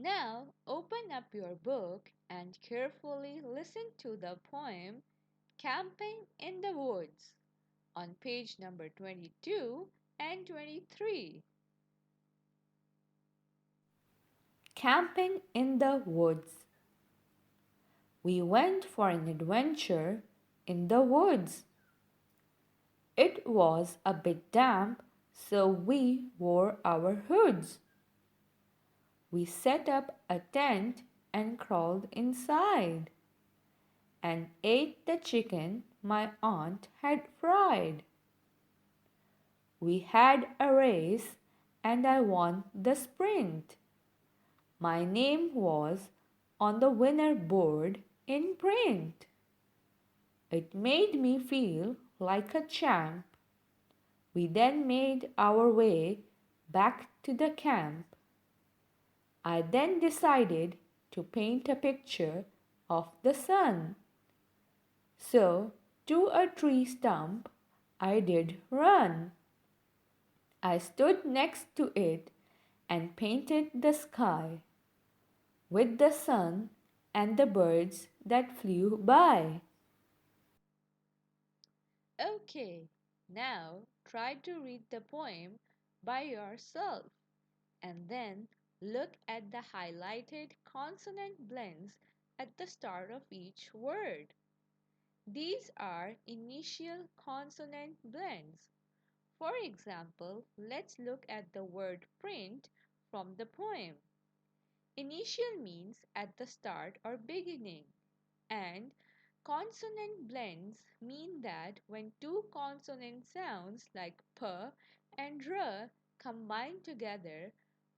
Now open up your book and carefully listen to the poem Camping in the Woods on page number 22 and 23. Camping in the woods. We went for an adventure in the woods. It was a bit damp, so we wore our hoods. We set up a tent and crawled inside and ate the chicken my aunt had fried. We had a race and I won the sprint. My name was on the winner board in print. It made me feel like a champ. We then made our way back to the camp. I then decided to paint a picture of the sun. So, to a tree stump I did run. I stood next to it and painted the sky with the sun and the birds that flew by. Okay, now try to read the poem by yourself and then look at the highlighted consonant blends at the start of each word. These are initial consonant blends. For example, let's look at the word print from the poem. Initial means at the start or beginning, and consonant blends mean that when two consonant sounds like p and r combine together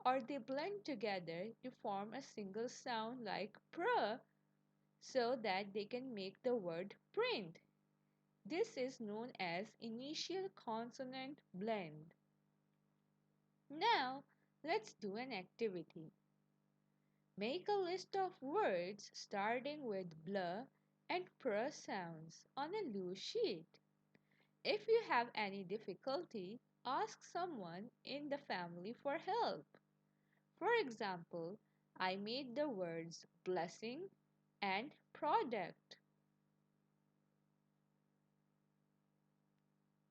or they blend together to form a single sound like pr so that they can make the word print. This is known as initial consonant blend. Now, let's do an activity. Make a list of words starting with bl and pr sounds on a loose sheet. If you have any difficulty, ask someone in the family for help. For example, I made the words blessing and product.